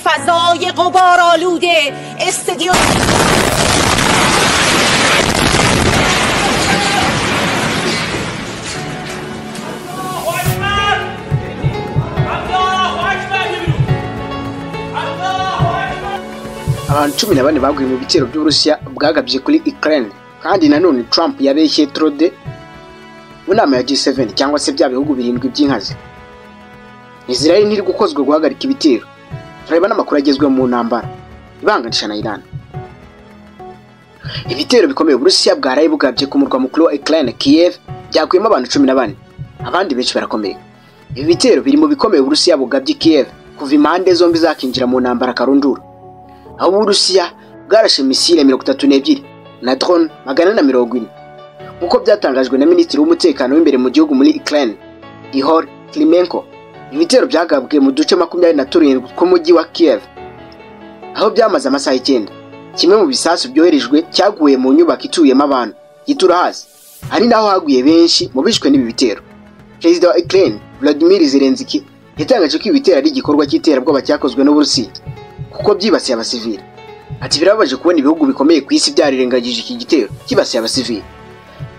فضای غبارآلوده استدیو abantu 14 baguye mu bitero by'Uburusiya bwagabye kuri Ukraine kandi nanone Trump yabeshye Trudeau mu nama ya G7 cyangwa se bya bihugu birindwi by'inkazi. Israel ntiri gukozwe guhagarika ibitero. Tureba n'amakuru agezwe mu ntambara ibanganisha na Iran. Ibitero bikomeye Uburusiya bwaraye bugabye ku murwa mukuru wa Ukraine Kiev byakuyemo abantu 14 abandi benshi barakomeye. Ibi bitero biri mu bikomeye Uburusiya bugabye Kiev kuva impande zombi zakinjira mu ntambara karundura. Aho Uburusiya bwarashe misile 32 na drone 440 nkuko byatangajwe na Minisitiri w'umutekano w'imbere mu gihugu muri Ukraine Ihor Klimenko. Ibitero byagabwe mu duce 27 tw'umujyi wa Kiev aho byamaze amasaha 9. Kimwe mu bisasu byoherejwe cyaguye mu nyubako ituyemo abantu gitura hasi, ari naho haguye benshi mu bishwe n'ibi bitero. Perezida wa Ukraine Volodymyr Zelensky yatangaje ko ibitero ari igikorwa cy'iterabwoba cyakozwe n'Uburusiya kuko byibasiye abasivili. Ati birababaje kubona ibihugu bikomeye ku isi byarirengagije iki gitero kibasiye abasivili.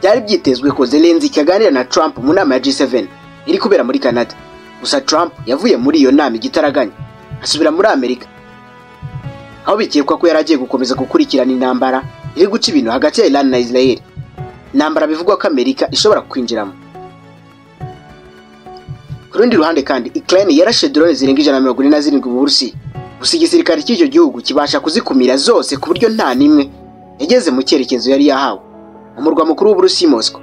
Byari byitezwe ko Zelensky aganira na Trump mu nama ya G7 iri kubera muri Canada. Gusa Trump yavuye muri iyo nama igitaraganya asubira muri Amerika, aho bikekwa ko yaragiye gukomeza gukurikirana intambara iri guca ibintu hagati ya Iran na Israel. Intambara bivugwa ko Amerika ishobora kwinjiramo. Ku rundi ruhande kandi Ukraine yarashe drone zirenga 147 mu Burusiya. Gusa igisirikare cy'icyo gihugu kibasha kuzikumira zose ku buryo nta nimwe yageze mu cyerekezo yari yahawe umurwa mukuru w'Uburusiya Moscow.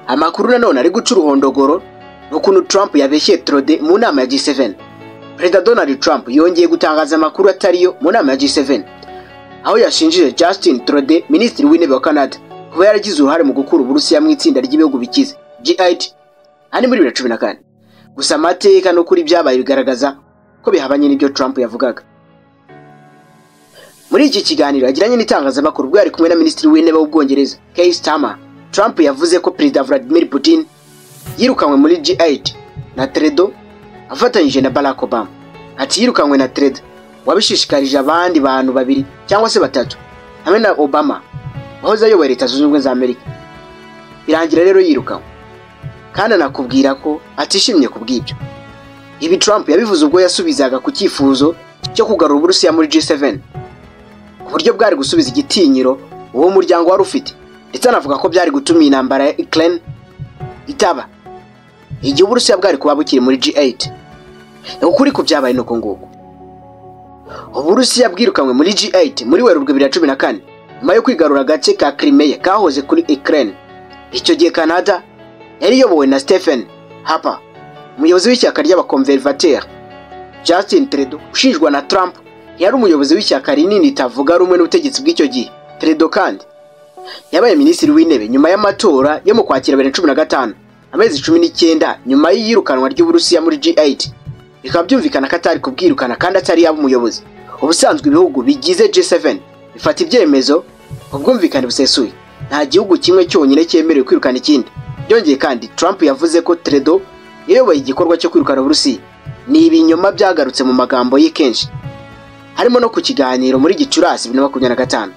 Amakuru nanone ari guca uruhondogoro n'ukuntu Trump yabeshye Trudeau mu nama ya G7. Perezida Donald Trump yongeye gutangaza amakuru atariyo mu nama ya G7 aho yashinjije Justin Trudeau, Minisitiri w'Intebe wa Canada, kuba yaragize uruhare mu gukura Uburusiya mu itsinda ry'ibihugu bikize G8 ari muri 2014. Gusa amateka no kuri byabaye bigaragaza ko bihabanye n'ibyo Trump yavugaga. Muri iki kiganiro yagiranye n'itangazamakuru bwo yari kumwe na Minisitiri w'Intebe w'Ubwongereza Keir Starmer, Trump yavuze ko Perezida Vladimir Putin yirukanwe muri G8 na Trudeau afatanyije na Barack Obama. Ati yirukanwe na Trudeau wabishishikarije abandi bantu babiri cyangwa se batatu hamwe na Obama wahoze ayoboye Leta Zunze Ubumwe za Amerika. Birangira rero yirukanwe kandi anakubwira ko atishimye kubw'ibyo. Ibi Trump yabivuze ubwo yasubizaga ku cyifuzo cyo kugarura Uburusiya muri G7 ku buryo bwari gusubiza igitinyiro uwo muryango wari ufite, ndetse anavuga ko byari gutuma intambara ya Ukraine itaba igihe Uburusiya bwari kuba bukiri muri G8. Ukuri ko byabaye nuko nguko Uburusiya bwirukanwe muri G8 muri Werurwe 2014 nyuma yo kwigarura agace ka Crimea kahoze kuri Ukraine. Icyo gihe Canada yari yobowe na Stephen Harper, umuyobozi w'ishyaka ry'abakonservateur. Justin Trudeau ushinjwa na Trump yari umuyobozi w'ishyaka rinini tavuga rumwe n'ubutegetsi bw'icyo gihe. Trudeau kandi yabaye Minisitiri w'Intebe nyuma y'amatora yo mu Kwakira 2015, amezi 19 nyuma y'iyirukanwa ry'Uburusiya muri G8. Bikaba byumvikana ko atari kubwirukana kandi atari yaba umuyobozi. Ubusanzwe ibihugu bigize G7 bifata ibyemezo ubwumvikane busesuye, nta gihugu kimwe cyonyine cyemerewe kwirukana ikindi. Byongeye kandi Trump yavuze ko Trudeau yayoboye igikorwa cyo kwirukana Uburusiya. Ni ibinyoma byagarutse mu magambo ye kenshi, harimo no ku kiganiro muri Gicurasi 2025.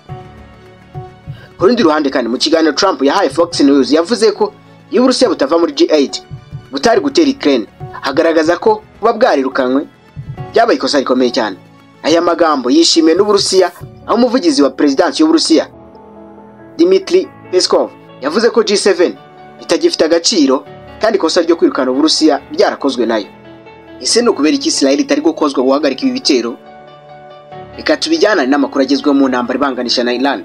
Ku rundi ruhande kandi mu kiganiro Trump yahaye Fox News yavuze ko iyo Uburusiya butava muri G8 butari gutera Ukraine, hagaragaza ko kuba bwarirukanwe byabaye ikosa rikomeye cyane. Aya magambo yishimiye n'Uburusiya, aho umuvugizi wa Presidence y'Uburusiya Dmitry Peskov yavuze ko G7 bitagifite agaciro kandi ikosa ryo kwirukana Uburusiya byarakozwe nayo. Ese no kubera iki Israel itari gukozwa guhagarika ibi bitero? Reka tubijyana n'amakuru agezweho mu ntambara ibanganisha na Iran.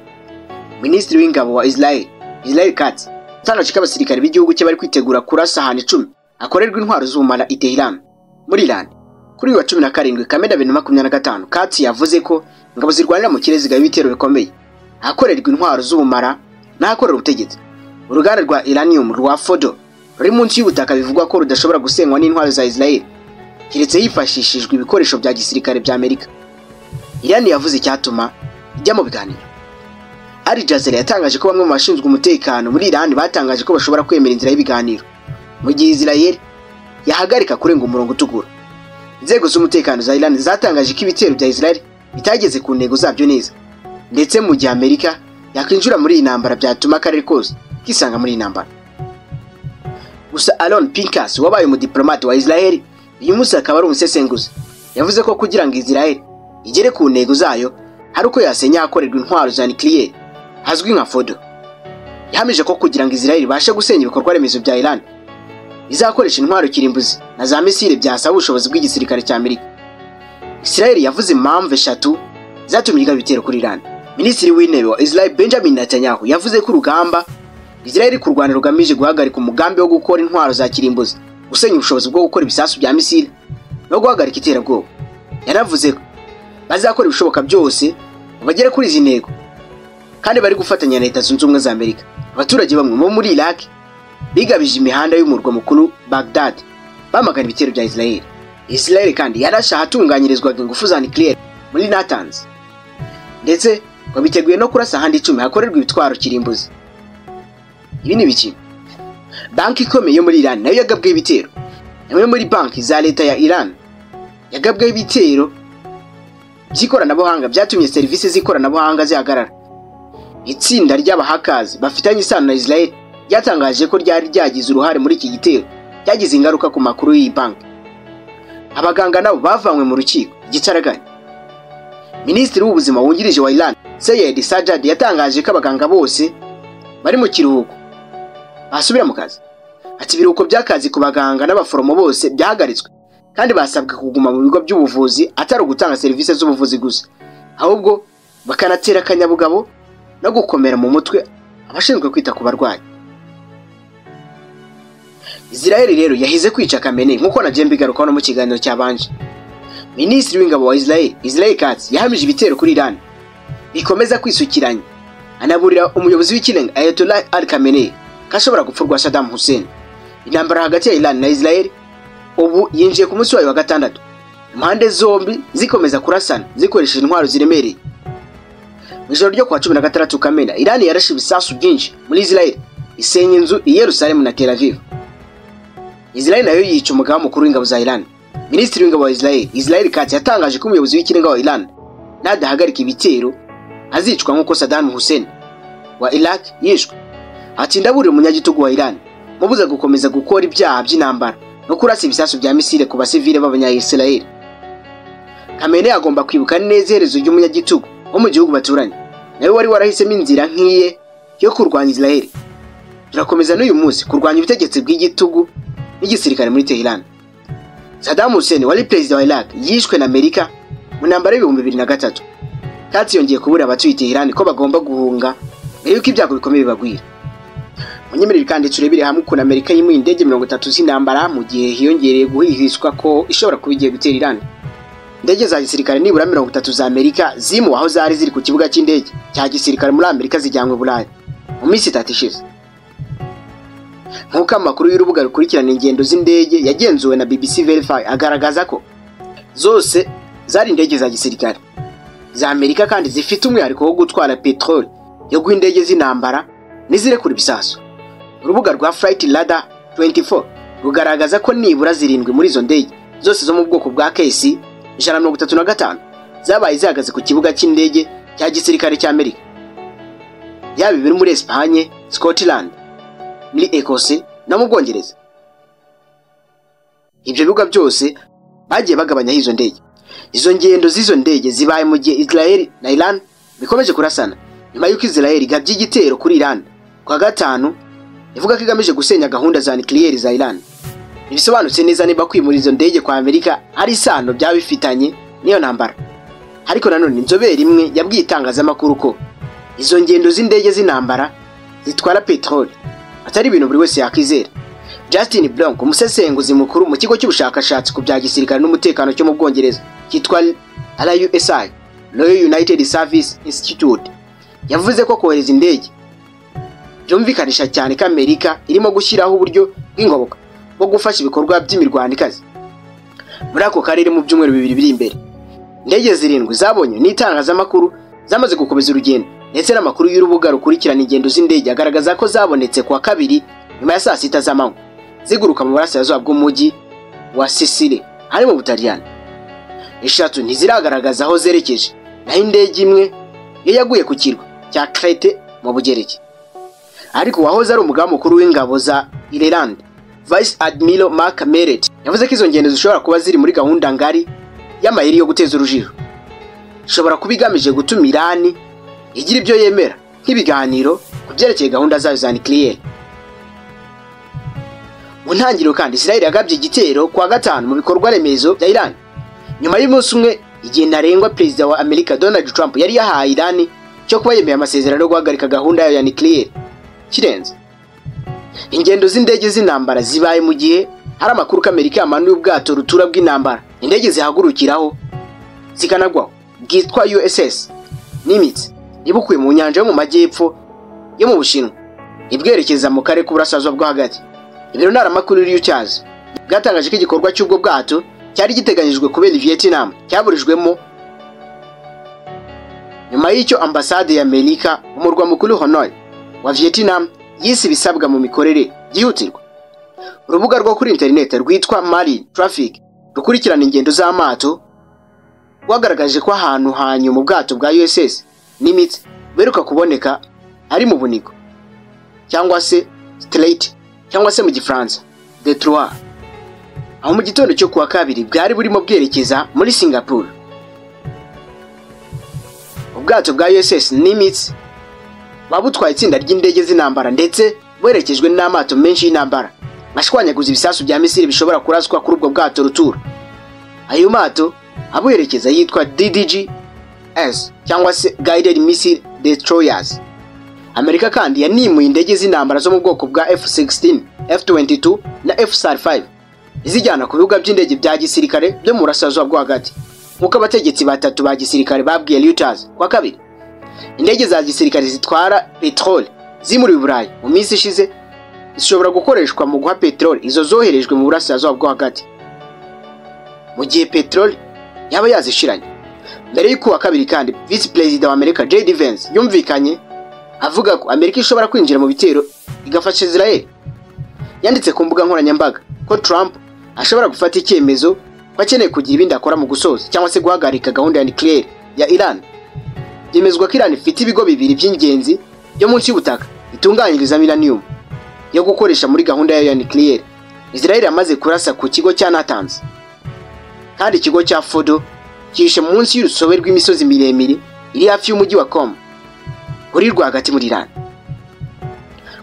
Minisitiri w'Ingabo wa Israel Katz yatangaje ko abasirikare b'igihugu cye bari kwitegura kurasa ahantu 10 akorerwa intwaro z'ubumara i Tehran muri Iran. Kuri wa 17 Kamena 2025, Katz yavuze ko ingabo zirwanira mu kirere zigaba ibitero bikomeye ahakorerwa intwaro z'ubumara n'ahakorera ubutegetsi. Uruganda rwa uranium rwa Fordo ruri munsi y'ubutaka bivugwa ko rudashobora gusenywa n'intwaro za Israel kiretse hifashishijwe ibikoresho bya gisirikare bya Amerika. Iran yavuze cyatuma ijya mu biganiro. Al Jazeera yatangaje ko bamwe mu bashinzwe umutekano muri Iran batangaje ko bashobora kwemera inzira y'ibiganiro mu gihe Israel yahagarika kurenga umurongo utukura. inzego z'umutekano za Iran zatangaje ko ibitero bya Israel bitageze ku ntego zabyo neza, ndetse mu gihe Amerika yakwinjira muri iyi ntambara byatuma akarere kose kisanga muri iyi ntambara. Gusa Aaron Pinkas wabaye umudiplomate wa Israel uyu munsi akaba ari umusesenguzi, yavuze ko kugira ngo Israel igere ku ntego zayo hari uko yasenya ahakorerwa intwaro za nucleaire hazwi nka Fordo. Yahamije ko kugira ngo Israel ibashe gusenya ibikorwa remezo bya Iran izakoresha intwaro kirimbuzi na za misile byasaba ubushobozi bw'igisirikare cya Amerika. Israel yavuze impamvu eshatu zatumye igaba ibitero kuri Iran. Minisitiri w'intebe wa Israel Benjamin Netanyahu yavuze ko urugamba Israel kurwana rugamije guhagarika umugambi wo gukora intwaro za kirimbuzi, gusenya ubushobozi bwo gukora ibisasu bya misile no guhagarika iterabwoba. Yanavuze ko bazakora ibishoboka byose bagere kuri izi ntego kandi bari gufatanya na Leta Zunze Ubumwe za Amerika. Abaturage bamwe bo muri Iraq bigabije imihanda y'umurwa mukuru Baghdad bamagana ibitero bya Israel. Israel kandi yarashe ahatunganyirizwaga ingufu za nucleaire muri Natanz, ndetse babiteguye no kurasa ahandi 10 hakorerwa ibitwaro kirimbuzi. Ibi ni biki? Banki ikomeye yo muri Iran nayo yagabwe ibitero. Imwe muri banki za leta ya Iran yagabwe ibitero by'ikoranabuhanga byatumye serivisi z'ikoranabuhanga zihagarara. Itsinda ry'abahakazi bafitanye isano na Israel ryatangaje ko ryari ryagize uruhare muri iki gitero cyagize ingaruka ku makuru y'iyi banki. Abaganga nabo bavanywe mu rukiko igitaraganya. Minisitiri w'ubuzima wungirije wa Iran Sayed Sajjad yatangaje ko abaganga bose bari mu kiruhuko basubira mu kazi. Ati ibiruhuko by'akazi ku baganga n'abaforomo bose byahagaritswe kandi basabwe kuguma mu bigo by'ubuvuzi atari ugutanga serivisi z'ubuvuzi gusa, ahubwo bakanatera akanyabugabo no gukomera mu mutwe abashinzwe kwita ku barwayi. Israel rero yahize kwica Khamenei nkuko na Jembe garuka no mu kiganiro cyabanje. Minisitiri w'ingabo wa Israel Katz yahamije ibitero kuri Iran bikomeza kwisukiranya, anaburira umuyobozi w'ikirenga Ayatollah Ali Khamenei kashobora gupfurwa Saddam Hussein. Intambara hagati ya Iran na Israel ubu yinjiye ku munsi wayo wa gatandatu, impande zombi zikomeza kurasana zikoresheje intwaro ziremereye. Mu ijoro ryo kwa 16 Kamena Iran yarashe ibisasu byinshi muri Israel isenya inzu i Yerusalemu na Tel Aviv. Israel nayo yica umugaba mukuru w'ingabo za Iran. Minisitiri w'ingabo wa Israel Katz yatangaje ko umuyobozi w'ikirenga wa Iran nadahagarika ibitero azicwa nkuko Saddam Hussein wa Iraq yishwe. Ati ndaburira umunyagitugu wa Iran mubuza gukomeza gukora ibyaha by'intambara no kurasa ibisasu bya misile ku basivile b'abanya-Israel. Khamenei agomba kwibuka neza iherezo ry'umunyagitugu wo mu gihugu baturanye, nawe wari warahisemo inzira nk'iye yo kurwanya Israel. Turakomeza n'uyu munsi kurwanya ubutegetsi bw'igitugu n'igisirikare muri Tehran. Saddam Hussein wari perezida wa Iraq yishwe na Amerika mu ntambara y'2003. Katz yongeye kubura abatuye Tehran ko bagomba guhunga mbere yuko ibyago bikomeye bibagwira. Munyemerere kandi turebire hamwe ukuntu Amerika yimuye indege 30 z'intambara mu gihe hiyongereye guhihishwa ko ishobora kuba igiye gutera Iran. Indege za gisirikare nibura 30 za Amerika zimu aho zari ziri ku kibuga cy'indege cya gisirikare muri Amerika zijyanywe Burayi mu minsi 3 ishize. Nkuko amakuru y'urubuga rukurikirana ingendo z'indege yagenzuwe na BBC Verify agaragaza ko zose zari indege za gisirikare za Amerika kandi zifite umwihariko wo gutwara petrol yo guindege z'intambara n'izirekura ibisasu. Urubuga rwa Flight Radar 24 rugaragaza ko nibura zirindwi muri izo ndege zose zo mu bwoko bwa KC 135 zabaye zihagaze ku kibuga cy'indege cya gisirikare cya Amerika. Yaba biri muri Espagne, Scotland, muri Ecosse no mu Bwongereza. Ibyo bibuga byose bagiye bagabanya izo ndege. Izo ngendo z'izo ndege zibaye mu gihe Israel na Iran bikomeje kurasana nyuma y'uko Israel igabye igitero kuri Iran kwa gatanu ivuga ko igamije gusenya gahunda za nucleaire za Iran. Ibisobanutse neza niba kwimura izo ndege kwa Amerika ari isano byabifitanye niyo ntambara. Ariko nanone inzobere imwe yabwiye itangazamakuru ko izo ngendo z'indege z'intambara zitwara petrol atari ibintu buri wese yakizera. Justin Blank, umusesenguzi mukuru mu kigo cy'ubushakashatsi ku bya gisirikare n'umutekano cyo mu Bwongereza cyitwa RUSI, Royal United Service Institute, yavuze ko kohereza indege byumvikanisha cyane ko Amerika irimo gushyiraho uburyo bw'ingoboka bwo gufasha ibikorwa by'imirwano ikaze muri ako karere mu byumweru 2 biri imbere. Indege zirindwi zabonye n'itangazamakuru zamaze gukomeza urugendo, ndetse n'amakuru y'urubuga rukurikirana ingendo z'indege agaragaza ko zabonetse kwa kabiri nyuma ya saa 6 z'amanywa ziguruka mu burasirazuba bw'umujyi wa Sicily hari mu Butaliyani. eshatu ntiziragaragaza aho zerekeje, naho indege imwe yo yaguye ku kirwa cya Crete mu Bugereki. Ariko wahoze ari umugaba mukuru w'ingabo za Ireland, Vice Admiral Mark Merritt, yavuze ko izo ngendo zishobora kuba ziri muri gahunda ngari y'amayeri yo guteza urujijo. Ishobora kuba igamije gutuma Iran igira ibyo yemera nk'ibiganiro ku byerekeye gahunda zayo za nuclear. Mu ntangiriro kandi Israel yagabye igitero kwa gatanu mu bikorwa remezo bya Iran, nyuma y'umunsi umwe igihe ntarengwa perezida wa Amerika Donald Trump yari yahaye Iran cyo kuba yemeye amasezerano yo guhagarika gahunda yayo ya nuclear kirenze. Ingendo z'indege z'intambara zibaye mu gihe hari amakuru ko Amerika yamanuye ubwato rutura bw'intambara indege zihagurukiraho zikanagwaho bwitwa USS Nimitz, ibukuye mu nyanja yo mu majyepfo yo mu Bushinwa ibwerekeza mu karere k'uburasirazuba bwo hagati. Ibiro ntaramakuru Reuters bwatangaje ko igikorwa cy'ubwo bwato cyari giteganyijwe kubera Vietnam cyaburijwemo nyuma y'icyo ambasade ya Amerika mu murwa mukuru Hanoi wa Vietnam yise ibisabwa mu mikorere byihutirwa. Urubuga rwo kuri internet rwitwa Marine Traffic rukurikirana ingendo z'amato rwagaragaje ko ahantu hanyu mu bwato bwa USS Nimitz beruka kuboneka ari mu Bunigo cyangwa se Strait cyangwa se mu Gifaransa Detroit, aho mu gitondo cyo kuwa kabiri bwari burimo bwerekeza muri Singapore. Ubwato bwa USS Nimitz babutwaye itsinda ry'indege z'intambara ndetse bwerekejwe n'amato menshi y'intambara ashwanyaguza ibisasu bya misiri bishobora kuraswa kuri ubwo bwato rutura. Ayo mato abuherekeza yitwa DDG-S cyangwa se Guided Missile Destroyers. Amerika kandi yanimuye indege z'intambara zo mu bwoko bwa F-16, F-22 na F-35 izijyana ku bibuga by'indege bya gisirikare byo mu burasirazuba bwo hagati, nk'uko abategetsi batatu ba gisirikare babwiye Reuters kwa kabiri. Indege za gisirikare zitwara petrol zimuri Burayi mu minsi ishize zishobora gukoreshwa mu guha petrol izo zoherejwe mu burasirazuba bwo hagati mu gihe petrol yaba yazishiranye. Mbere y'uko wa kabiri kandi Vice President wa Amerika J.D. Vance yumvikanye avuga ko Amerika ishobora kwinjira mu bitero igafasha Israel. Yanditse ku mbuga nkoranyambaga ko Trump ashobora gufata icyemezo ko akeneye kugira ibindi akora mu gusoza cyangwa se guhagarika gahunda ya nuclear ya Iran. Byemezwa ko Iran ifite ibigo bibiri by'ingenzi byo munsi y'ubutaka bitunganyiriza uranium yo gukoresha muri gahunda ya nuclear. Israel yamaze kurasa ku kigo cya Natanz, kandi ikigo cya Fordo kishe munsi y'urusobe rw'imisozi miremire iri hafi y'umujyi wa Qom uri rwagati muri Iran.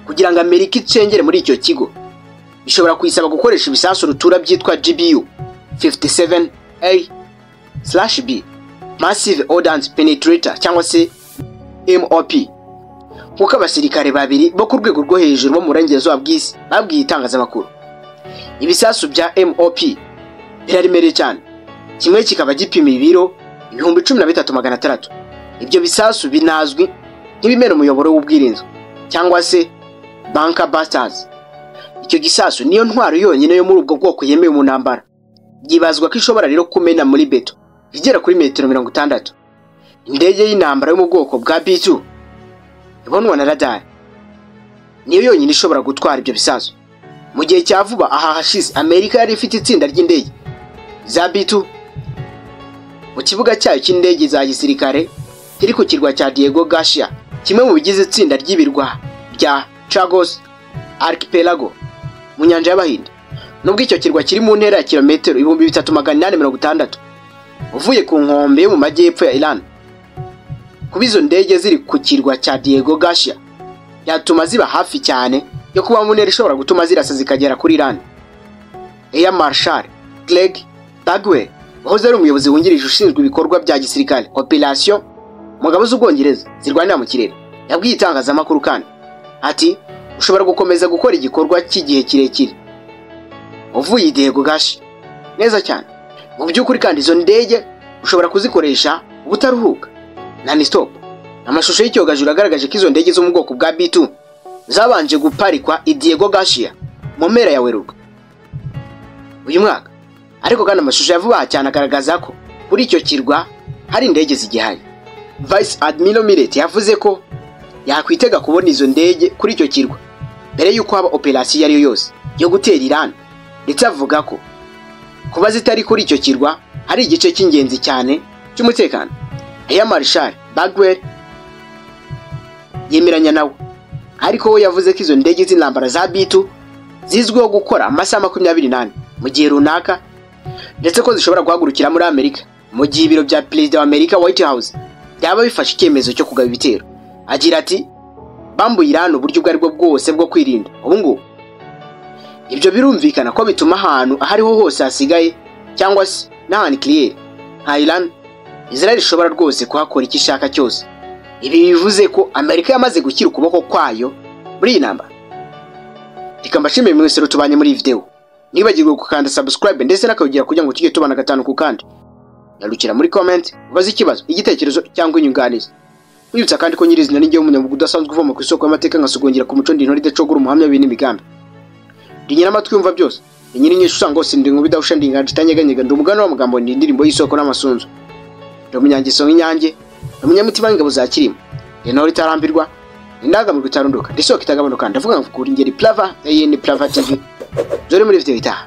Kugira ngo Amerika icengere muri icyo kigo bishobora kuyisaba gukoresha ibisasu rutura byitwa GBU 57A/B Massive Ordnance Penetrator cyangwa se MOP, nk'uko abasirikare babiri bo ku rwego rwo hejuru bo mu burengerazuba bw'isi babwiye itangazamakuru. Ibisasu bya MOP biraremereye cyane, kimwe kikaba gipima ibiro 13,600. Ibyo bisasu binazwi nk'ibimera umuyoboro w'ubwirinzi cyangwa se bunker busters. Icyo gisasu niyo ntwaro yonyine yo muri ubwo bwoko yemewe mu ntambara. Byibazwa ko ishobora rero kumena muri beto igera kuri metero 60. Indege y'intambara yo mu bwoko bwa B2 ibonwa na radar niyo yonyine ishobora gutwara ibyo bisasu. Mu gihe cya vuba aha hashize Amerika yari ifite itsinda ry'indege za B2 mu kibuga cyayo cy'indege za gisirikare kiri ku kirwa cya Diego Garcia, kimwe mu bigize itsinda ry'ibirwa bya Chagos Archipelago mu nyanja y'Abahinde. Nubwo icyo kirwa kiri mu ntera ya kilometero 3860 uvuye ku nkombe yo mu majyepfo ya Iran, kuba izo ndege ziri ku kirwa cya Diego Garcia yatuma ziba hafi cyane yo kuba mu ntera ishobora gutuma zirasa zikagera kuri Iran. Air Marshal Greg Bagwell wahoze ari umuyobozi wungirije ushinzwe ibikorwa bya gisirikare operation mu ngabo z'Ubwongereza zirwanira mu kirere yabwiye itangazamakuru kandi ati ushobora gukomeza gukora igikorwa cy'igihe kirekire uvuye Diego Garcia neza cyane. Mu by'ukuri kandi izo ndege ushobora kuzikoresha ubutaruhuka non-stop. Amashusho y'icyogajuru agaragaje ko izo ndege zo mu bwoko bwa B2 zabanje guparikwa i Diego Garcia mu mpera ya Werurwe uyu mwaka, ariko kandi amashusho yavuba cyane agaragaza ko kuri icyo kirwa hari indege zigihari. Vice Admiral Merritt yavuze ko yakwitega kubona izo ndege kuri icyo kirwa mbere y'uko haba operasiyo ariyo yose yo gutera Iran, ndetse avuga ko kuba zitari kuri icyo kirwa ari igice cy'ingenzi cyane cy'umutekano. Air Marshal Bagwell yemeranya nawe, ariko we yavuze ko izo ndege z'intambara za B2 zizwiho gukora amasaha 28 mu gihe runaka, ndetse ko zishobora guhagurukira muri Amerika mu gihe ibiro bya Perezida wa Amerika White House byaba bifashe icyemezo cyo kugaba ibitero. Agira ati bambuye Iran uburyo bwari bwo bwose bwo kwirinda. Ubu ngo ibyo birumvikana ko bituma ahantu ahariho hose hasigaye cyangwa se n'ahantu nuclear nka Iran, Israel ishobora rwose kuhakora icyo ishaka cyose. Ibi bivuze ko Amerika yamaze gushyira ukuboko kwayo muri iyi ntambara. Reka mbashimire mwese tubanye muri iyi video. Nibagirwe gukanda subscribe ndetse n'akavugira kugira ngo tujye tubana gatanu ku kandi. Narukira muri comment ubaze ikibazo, igitekerezo cyangwa inyunganizi. Mwibutsa kandi ko nyirizina n'ingiye umunyamugu udasanzwe uvoma ku isoko y'amateka ngasugongera ku muco ndintore idacogura umuhamya w'ibintu imigambi. Rinyira amatwi yumva byose. Rinyira inyishu usanga hose ndi nkubida ushandinga nditanyeganyega ndi umugano wa mugambo ni indirimbo y'isoko n'amasunzu. Ndi umunyangeso nk'inyange, umunyamutima w'ingabo za Kirima. Intore itarambirwa, indaga mu bitarunduka. Ndisoko itagabanuka ndavuga ngo kuri ngeri Plava, ni Plava TV. Dore muri video itaha.